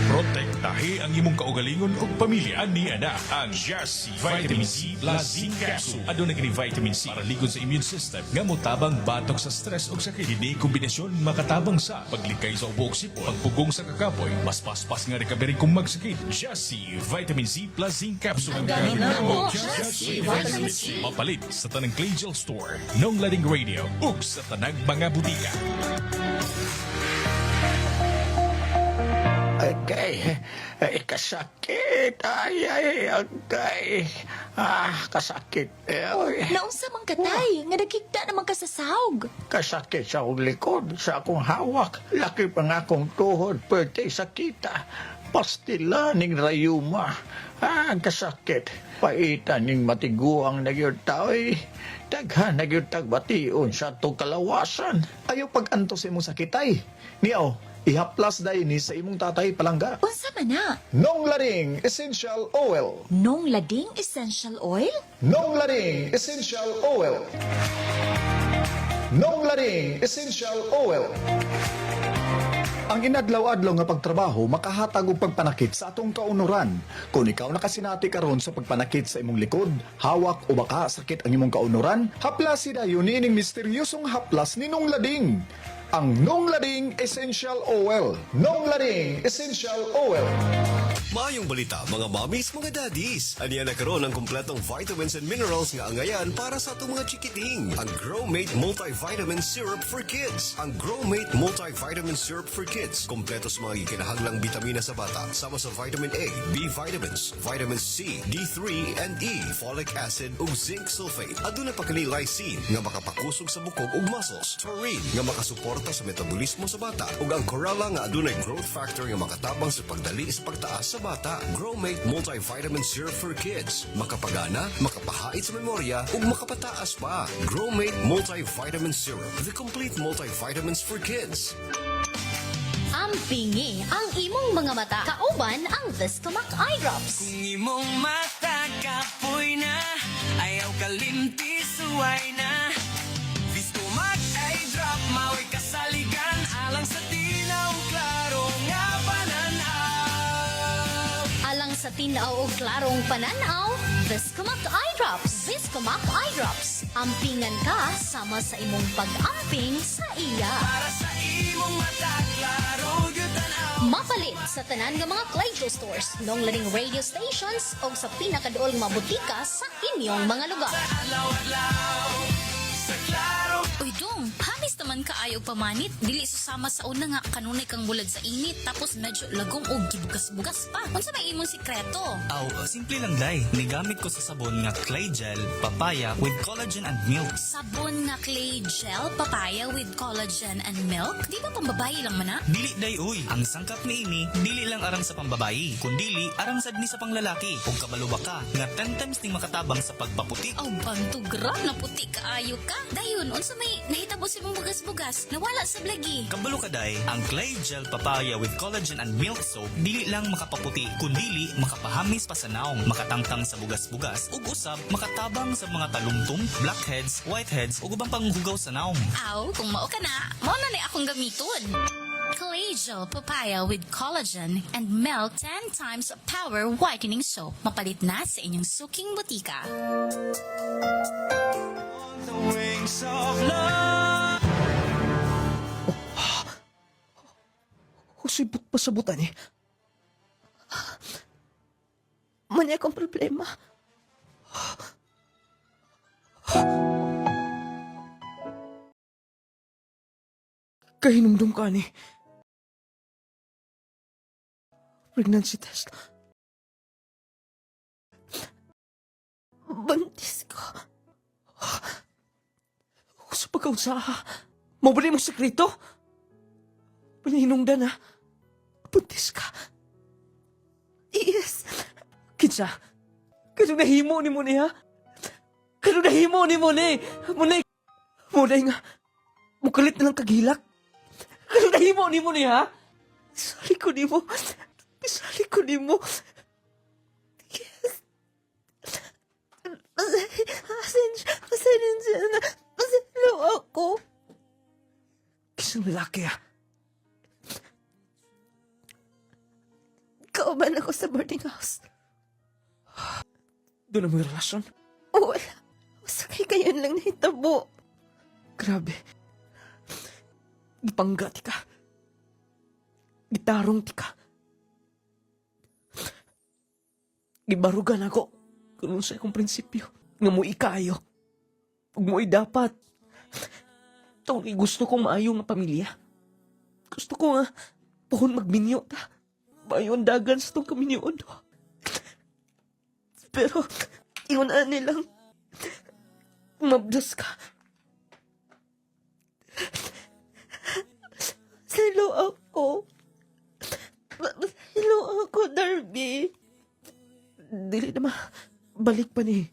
Protektahi ang imong kaugalingon ug pamilya ni ana ang Just Vitamin C Plus Zinc Capsule. Aduna kini vitamin C para ligon sa immune system nga motabang batok sa stress ug sakit. Kini kombinasyon makatabang sa paglikay sa ubo ug sipon, pagpugong sa kakapoy, mas paspas nga recovery kung magsakit. Just Vitamin C Plus Zinc Capsule. Ang galing na mo. Just Vitamin C. Mapalit sa tanang Clay Gel Store, Nong Lading Radio ug sa tanang mga butika. Kasakit. Kasakit. Naunsa man katay, nga nakikita naman ka sa sahog. Kasakit sa akong likod, sa akong hawak. Laki pa nga akong tuhod, pwede sakita. Pastila ning rayuma. Kasakit. Paitan ning matiguang nagyod tao'y. Daghan nagyod tagbation sa itong kalawasan. Ayaw pag-anto sa imong sakitay. Niyaw, ihaplas dahi ni sa imong tatay palangga. Unsa man na? Nong Lading Essential Oil. Nong Lading Essential Oil? Nong Lading Essential Oil. Nong Lading Essential Oil. Ang inadlaw-adlaw nga pagtrabaho makahatag og pagpanakit sa atong kaunuran. Kung ikaw nakasinati karon sa pagpanakit sa imong likod, hawak o baka sakit ang imong kaunuran, haplasin dayon niining misteryosong haplas ni Nong Lading. Ang Nong Lading Essential Oil. Nong Lading Essential Oil. Maayong balita, mga mommies, mga daddies. Aniya na karon ang kumpletong vitamins and minerals nga angayan para sa atong mga chikiting. Ang Growmate Multivitamin Syrup for Kids. Ang Growmate Multivitamin Syrup for Kids. Kompleto sa mga ikinahanglang bitamina sa bata. Sama sa vitamin A, B vitamins, vitamin C, D3, and E, folic acid ug zinc sulfate. Aduna pa kini lysine nga makapakusog sa bukog ug muscles. Taurine nga makasuporta suporta sa metabolismo sa bata. Ug ang Corella nga adunay growth factor nga makatabang sa pagdali sa pagtaas sa bata. Growmate Multivitamin Syrup for Kids. Makapagana, makapahait sa memorya, ug makapataas pa. Growmate Multivitamin Syrup. The complete multivitamins for kids. Ampingi ang imong mga mata. Kauban ang Viscomac Eye Drops. Kung imong mata kapoy na, ayaw kalimti suway na. Viscomac Eye Drop, mao'y kasaligan, alang sa tinaw klaro nga pananaw. Alang sa tinaw o klarong pananaw, Viscomac Eye Drops. Viscomac Eye Drops. Ampingan ka sama sa imong pag-amping sa iya. Para sa imong mata klaro gyud tanaw. Mapalit sa tanan nga mga Clyde stores, nung laning radio stations o sa pinakaduol mga butika sa inyong mga lugar. Adlaw-adlaw, sa klaro. Uy dong, hamis naman ka ayaw pamanit. Dili susama sa una nga kanunay kang bulad sa init tapos medyo lagom o gibugas-bugas pa. Unsa may imong sikreto? Aw, simple lang day. Nigamit ko sa sabon nga clay gel, papaya with collagen and milk. Sabon nga clay gel, papaya with collagen and milk? Di ba pambabayi lang man na? Dili day uy. Ang sangkap ni ini, dili lang arang sa pambabayi, kundili arang sad ni sa panglalaki. Ug kabalo ba ka nga 10 times ning makatabang sa pagpaputi. Aw, bantugra na puti kaayo ka. Dayon, unsa may nahitabo si mong bugas-bugas? Nawala sa blagi. Kabalo ka day, ang clay gel papaya with collagen and milk soap dili lang makapaputi, kundili makapahamis pa sa naong, makatangtang sa bugas-bugas, ug usab makatabang sa mga talumtom, blackheads, whiteheads ug ubang panghugaw sa naong. Aw, kung mao ka na, mao na ni akong gamiton. Clay gel papaya with collagen and milk 10 times power whitening soap. Mapalit na sa inyong suking butika. The wings of love. Sibot pa sa buta ni. Muna akong problema. Kahinumdum ka ni. Pregnancy test. Buntis ko. Sa pagkausaha, mabali mong sekreto? Panihinungdan na. Buntis ka. Yes. Kinsa, kanong nahimo ni mo niya? Kanong nahimo ni mo ni? Munay nga, mukalit na lang kagilak. Kanong nahimo ni mo niya? Pisali ko ni mo. Pisali ko ni mo. Yes. Pasensya na. Pasensya ako. Kisang lalaki ah. Kauban ako sa boarding house. Doon na may relasyon? Wala. Sakay kayo lang nahitabo. Grabe. Gipangga ti ka. Gitarong ti ka. Gibarugan ako. Kung sa akong prinsipyo. Nga mo ikayo. Huwag mo dapat. Tawag gusto kong maayo nga pamilya. Gusto ko nga pohon magminyo ta. Mayon dagan sa itong kaminyoon. Pero, yun nilang mabdas ka. Silo ako. Silo ako, Darby. Dili na balik pa ni.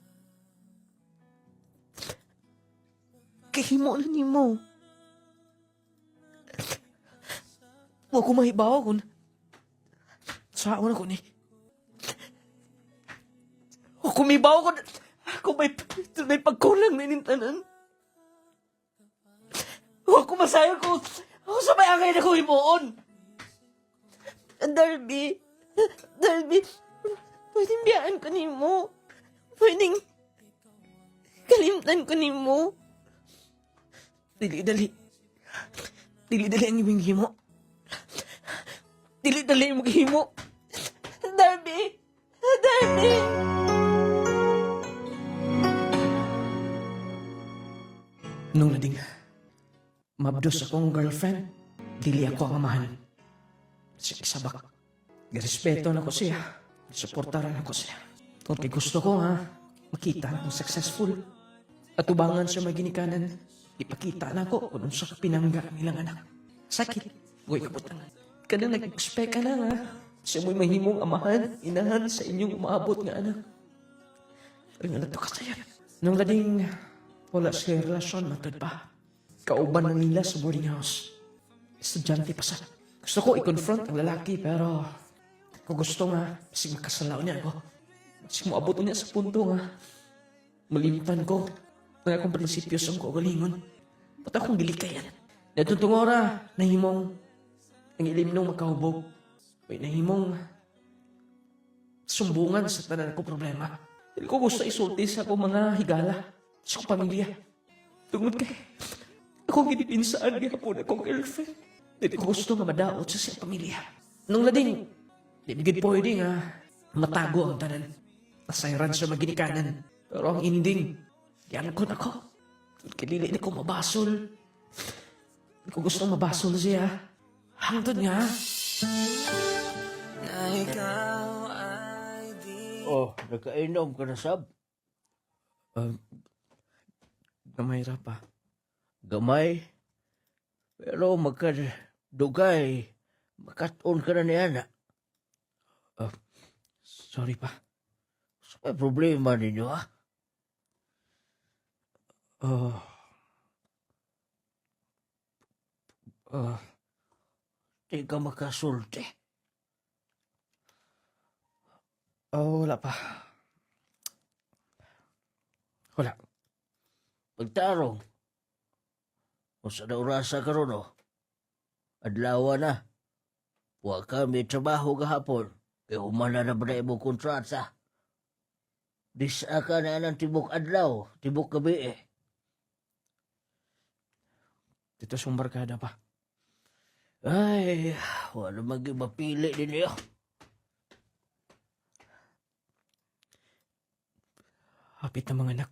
Kahimo na ni mo. Huwag ko mahibaw kung saan ako ni. Huwag ko mahibaw kung may pagkulang na inintanan. Huwag ko masayo kung sa may angay na ko himuon. Darby, pwedeng biyaan ko ni mo. Pwedeng kalimtan ko ni mo. Dili-dali ang iyong himo. Dili-dali ang himo. Darby! Nung lading, mabdos akong girlfriend, dili ako ang amahan. Siya isabak. Garespeto na ko siya. Suportaran ako siya. Tunti gusto ko makita na akong successful. At ubangan sa may ginikanan ipakita na ko kung sa pinangga nilang anak. Sakit. Uy, kabutan. Kada nag-expect ka na nga. Siya mo'y mahimong amahan, inahan sa inyong umaabot nga anak. Pero nga nato kasaya. Nung lading wala siya relasyon, matod pa. Kauban ng nila sa boarding house. Estudyante pa sa. Gusto ko i-confront ang lalaki, pero kung gusto nga, kasi makasalaw niya ako. Kasi moabot niya sa punto nga. Malimtan ko. Nga akong prinsipyo sa mga kaugalingon. Ba't akong gilikayan? Natutong ora, nahimong ang ilim nung makahubog. May nahimong sumbungan sa tanan ko problema. Dili ko gusto isulti sa akong mga higala, sa akong pamilya. Tungod kay, akong ginipinsaan gihapon akong girlfriend. Dili ko gusto nga madaot sa siyang pamilya. Nung lading, di bigid pwede nga matago ang tanan. Nasayran sa maginikanan. Pero ang ending, yan ko na ko. Kilili na ko mabasol. Di ko gusto mabasol siya. Hangtod nga. Na ikaw ay Oh, nakainom ka na, Sab? Gamay ra pa. Gamay? Pero magkadugay, makaton ka na niya na. Sorry pa. So, may problema ninyo, ha? Di ka makasulti. Wala pa. Wala. Pagtarong. Kung sa naurasa ka ron, adlawa na. Huwag kami trabaho gahapon. Kaya humana na ba na imong kontrata? Disa ka na ng tibok adlaw, tibok gabi eh. Dito siyang barkada pa. Ay, wala mapili din niyo. Hapit na mga anak.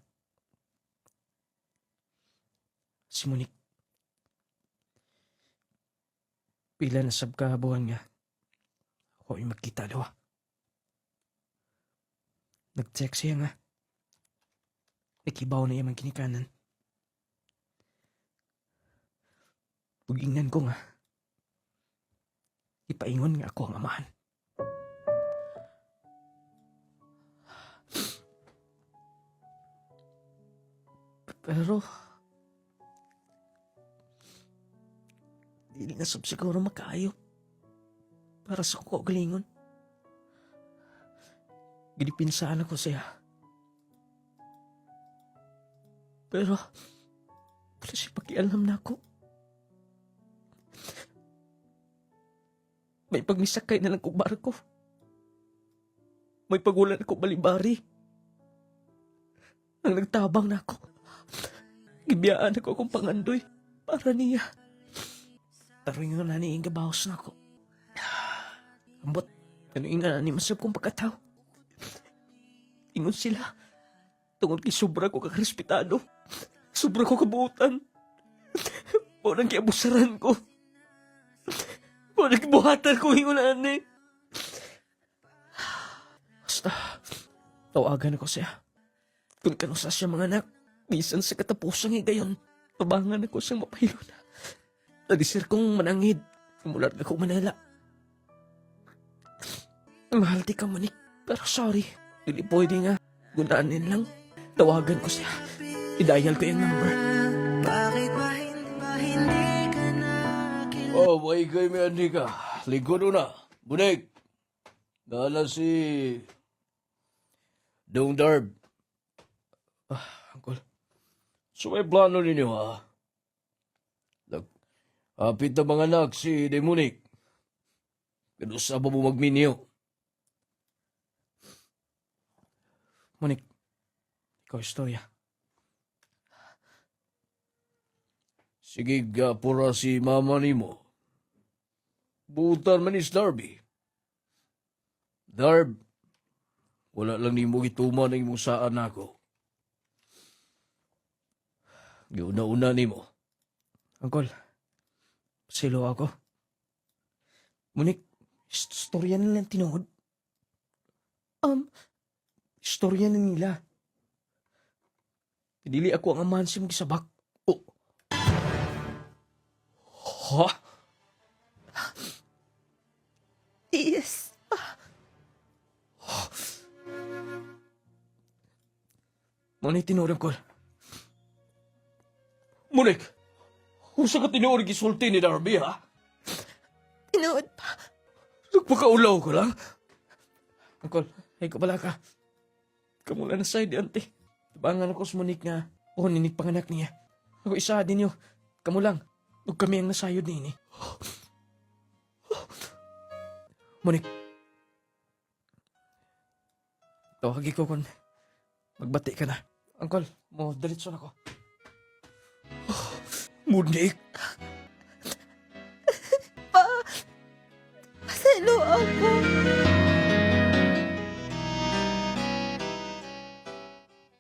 Si Monique. Pila na sab kabuhan nga. Ako ay magkita daw. Nag-text siya nga. Nakibaw na yung ginikanan. Pag-ingnan ko nga. Ipaingon nga ako ang amahan. Pero dili na sab siguro makaayo para sa kaugalingon. Ginipinsaan ako siya. Pero wala siya pakialam na ako. May pagmisakay na lang kong barko. May pagulan ako balibari. Ang nagtabang na ako. Gibiyaan ako akong pangandoy para niya. Taringan na ni Inga Baos na ako. Ambot, ano nga ni masab kong pagkataw. Ingon sila. Tungod kay sobra ko kakrespetado. Sobra ko kabuutan. Parang kiabusaran ko. Parang kibuhatan ko ingon na ni. Basta, tawagan ako siya. Kung kanusa siya mga anak, bisan sa katapusang higayon, tabangan ako siyang mapahilo na. Nadisir kong manangid, mulat ako Manila. Mahal di ka, Monique, pero sorry, hindi pwede nga. Gunaanin lang, tawagan ko siya. I-dial ko yung number. Bakit ba hindi ka na Oh, may kay may andi ka. Lingkod na. Bunik. Dala si Dong Darb. Uncle. So may plano ninyo, ha? Hapit na mga anak si Demonik. Pero sa ba mo magminyo? Monique, ikaw istorya. Sige pura si mama nimo. Buutan man is Darby. Darb, wala lang nimo gituman ng imong saan ako. Giuna-una nimo. Uncle, silo ako. Monique, istorya na lang tinuod. Istorya na nila. Dili ako ang amahan si magisabak. Ha? Yes. Manay tinuring ko. Monik, usa ka tinuring isulti ni Darby, ha? Tinood pa. Nagpakaulaw ko lang. Uncle, ay kabala ka. Kamula na side, auntie. Tabangan ako sa Monique nga, ninig panganak niya. Ako isa din yun. Kamu lang. Huwag kami ang nasayod ni ini. Monique. Tawagi ko kung magbati ka na. Uncle, mo diretso na ko. Monique. Pasalo ako.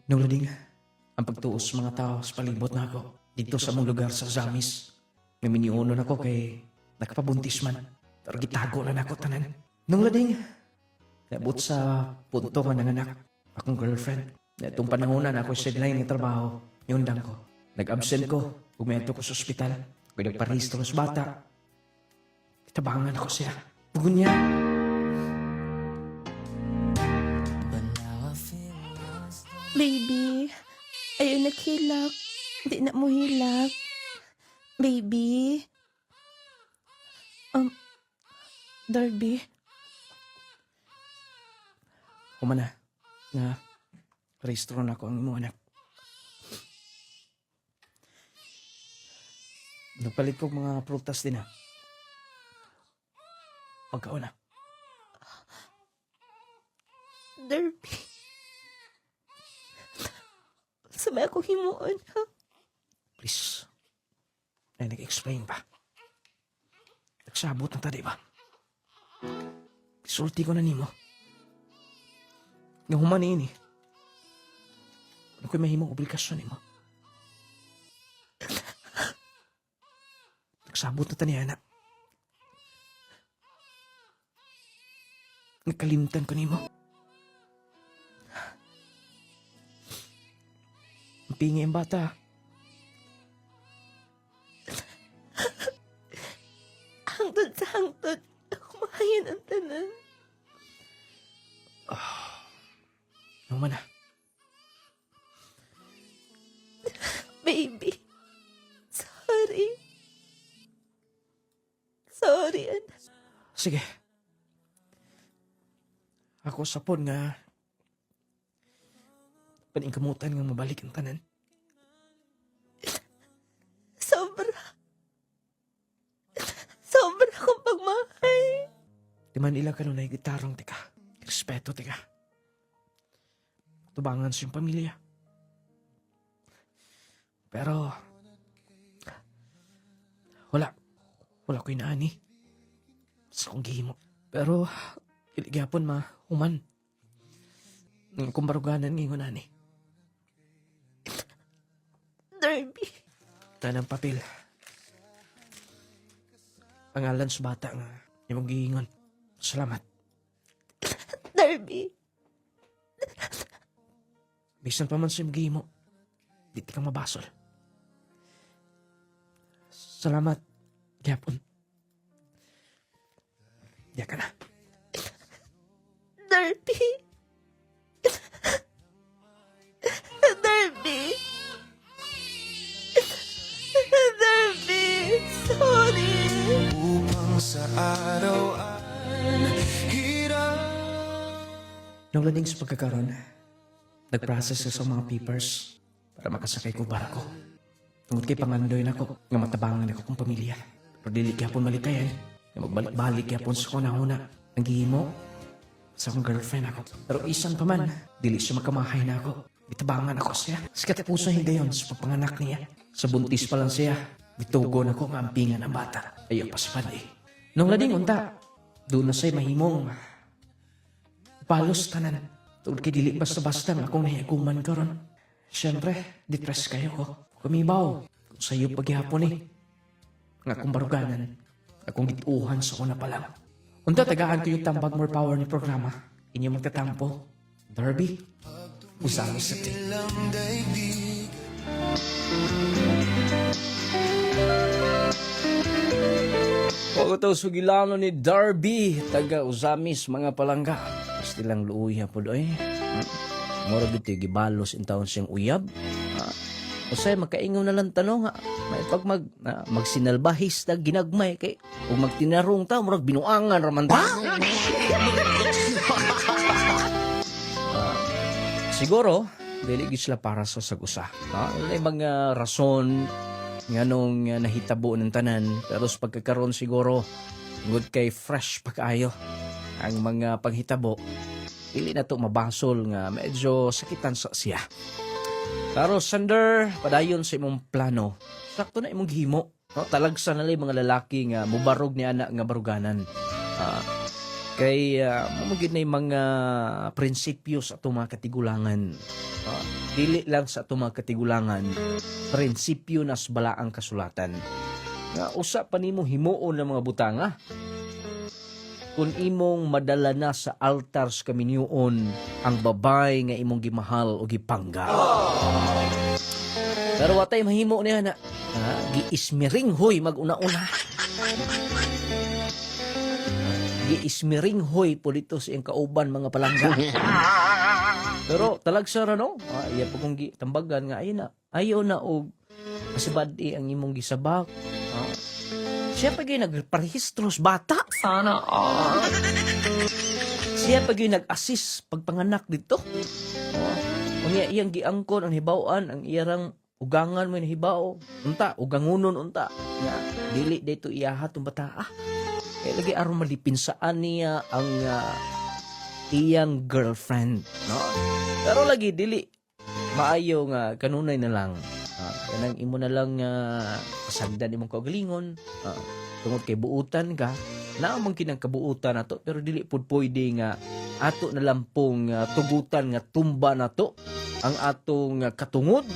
Nung lading, ang pagtuos mga tao sa palibot na ako dito sa mong lugar sa Zamis. May miniuno na ako kay nakapabuntis man. Pero gitago na ako tanan. Nung lading, naabot sa punto nga nanganak akong girlfriend. Na itong panangunan ako sa deadline ng trabaho, yundang ko. Nag-absent ko, bumento ko sa ospital. Kaya nagparehistro sa bata. Itabangan ako siya. Pugun niya. Baby, ayaw naghilak. Hindi na mo hilak. Baby. Darby. Humana, na rehistro na ako ang imong anak. Nagpalit ko mga prutas din, ha. Pagkaon na. Darby. Sabay ako himuon, ha? Please. Ay, nag-explain pa. Nagsabot na tadi ba? Isulti ko na nimo. Nga humanin eh. Ano ko'y mahimong obligasyon nimo? Nagsabot na tani, anak. Nagkalimtan ko nimo. Ang pingi ang bata. Hangtod sa hangtod, kumahayan ang tanan. Ano man na? Baby. Sorry. Sorry, anak. Sige. Ako sapon nga paningkamutan nga mabalik ang tanan. Sobra kong pagmahal. Di man ilang kanunay gitarong, tika. Respeto, tika. Tubangan sa iyong pamilya. Pero, wala ko inaani. Sa kong gihimo. Pero, iligapon human. Kumbaruganan ngayon ani. Darby. Tanang papel. Pangalan sa bata nga, yung gihingon. Salamat. Darby. Bisan pa man sa gihimo, di ka mabasol. Salamat, gyapon. Diya ka na. Darby. Darby. Darby. Sorry. Upang sa araw Nung lading sa pagkakaroon, nag-process sa mga papers para makasakay ko barko. Tungod kay pangandoy na ako, nga matabangan ako kong pamilya. Pero dili gyapon malikayan, nga magbalik-balik gyapon sa kunahuna. Ang gihimo, sa akong girlfriend ako. Pero isan pa man, dili siya magkamahay na ako. Bitabangan ako siya. Sa katapuso higayon sa pagpanganak niya. Sa buntis pa lang siya, bitugon ako nga ampingan ang bata. Ayaw pa sa pandi. Nung lading unta, doon na siya'y mahimong palos tanan. Tungod kay dili basta-basta nga akong nahiaguman karon. Siyempre, depressed kayo ko. Kumibaw, kung sa'yo paghihapon eh. Nga akong baruganan, akong gituhan sa una pa lang. Unta tagaan ko yung tambag more power ni programa. Inyo magtatampo. Darby, usalo sa ti. Pagkataw sugilano ni Darby, taga Uzamis, mga palangga. Basta lang luuy po doy. Mura gito yung gibalos in taon siyang uyab. Kasi makaingaw na lang tanong, may pag magsinalbahis na ginagmay kay kung magtinarong ta, murag binuangan raman ta. Siguro, dili gid sila para sa sagusa. May mga rason nga nung nahitabo ng tanan, pero sa pagkakaroon siguro good kay fresh pa kaayo ang mga paghitabo, dili na to mabasol nga medyo sakitan sa siya. Pero Sander, padayon sa imong plano, sakto na imong gihimo. Talagsa na lang mga lalaki nga mubarog ni anak nga baruganan. Kay mamugid na yung mga prinsipyo sa itong mga katigulangan. Dili lang sa itong mga katigulangan, prinsipyo na sa balaang kasulatan. Usa pa nimo himuon ng mga butanga. Kung imong madala na sa altar sa kaminyuon ang babay nga imong gimahal o gipangga. Pero watay mahimo niya na giismiringhoy mag-una-una. Giismiringhoy po dito sa iyang kauban mga palangga. Pero talagsa ra no? Iya pa kong tambagan nga ayaw na og kasibadi ang imong gisabak. Siya pa gyud nagparehistro sa bata. Sana siya pa gyud nag-assist pagpanganak dito. Unya iyang giangkon ang hibaw-an ang iyang ugangan mo hibaw. Unta ugangunon unta. Nga dili dito iyaha tong bata. Kaya lagi aron malipinsaan niya ang iyang girlfriend, no? Pero lagi dili maayo nga kanunay na lang. Kanang imo na lang pasagdan imong kaugalingon. Tungod kay buutan ka, naamang kinang kabuutan nato pero dili pud pwede nga ato na lampong tugutan nga tumba nato ang atong katungod.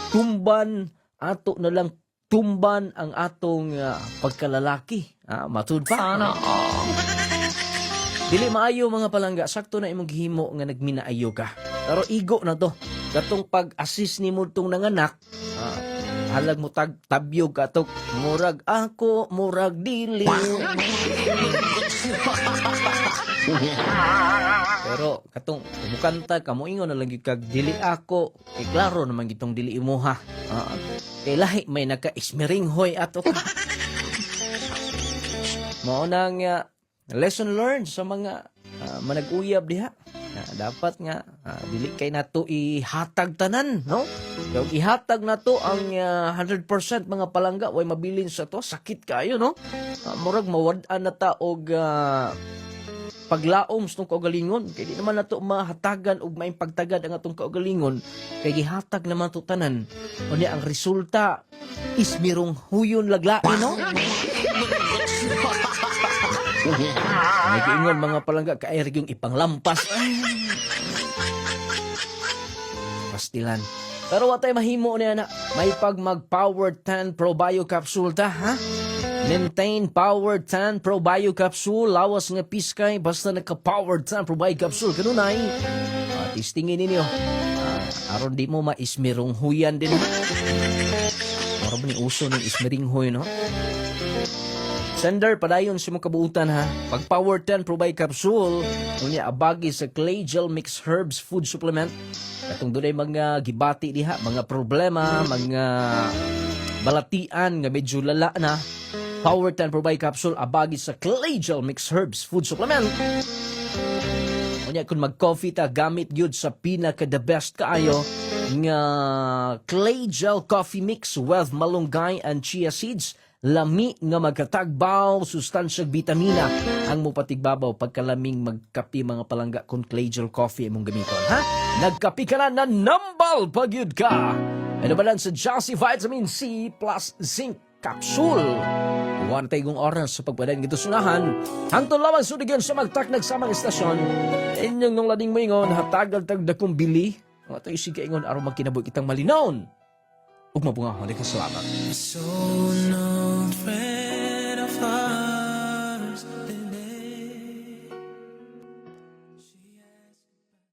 Tumban ato na lang tumban ang atong pagkalalaki. Matud pa. Sana dili maayo mga palangga, sakto na imong gihimo nga nagminaayo ka. Pero igo na to. Katong pag-assist nimo tong nanganak, halag mo tabyog katok murag ako, murag dili. Pero katong kumukanta kamo ingon na lang gyud kag dili ako, kay klaro naman gitong dili imuha. Kay lahi may naka-ismiringhoy ato. Mao nang lesson learned sa mga manag-uyab diha. Dapat nga dili kay nato ihatag tanan, no? Kung ihatag nato ang 100% mga palangga way mabilin sa to, sakit kayo, no? Murag mawad-an na ta og paglaom sa kaugalingon, kay di naman nato mahatagan og maing pagtagad ang atong kaugalingon, kay gihatag naman to tanan. Unya ang resulta is mirong huyon laglain, no? Nag-iingon mga palangga kaayag yung ipanglampas. Pastilan. Pero watay mahimo niya na may pag mag-Power 10 Pro Bio Capsule ta, ha? Maintain Power 10 Pro Bio Capsule, lawas nga piskay basta nagka-Power 10 Pro Bio Capsule kanunay. Tistingin ninyo. Aron di mo maismirong huyan din. Aron ba ni uso ng ismiring huy, no? Sender, padayon sa mga kabuutan ha. Pag Power 10 Pro Bio Capsule, unya abagi sa Clay Gel Mix Herbs Food Supplement. Katong dunay mga gibati diha, mga problema, mga balatian nga medyo lala na. Power 10 Pro Bio Capsule abagi sa Clay Gel Mix Herbs Food Supplement. Unya kung mag-coffee ta, gamit gyud sa pinaka the best kaayo nga Clay Gel Coffee Mix with malunggay and chia seeds. Lami nga magkatagbaw, sustansyag vitamina ang mupatigbabaw pagkalaming magkapi mga palangga kung Clay Gel Coffee imong gamiton, ha? Nagkapi ka na nambal pagyud ka. Ano ba lang sa Jossy Vitamin C plus Zinc Capsule. Huwag tayong oras sa pagpadayon gito sunahan. Hantong lamang sudigyan sa magtaknag sa mga estasyon. Inyong nung lading mo ingon, hatagal tag dakong bili. O ito isig ingon, araw magkinaboy kitang malinaon. Ug mabunga huli ka salamat. So no friend of ours.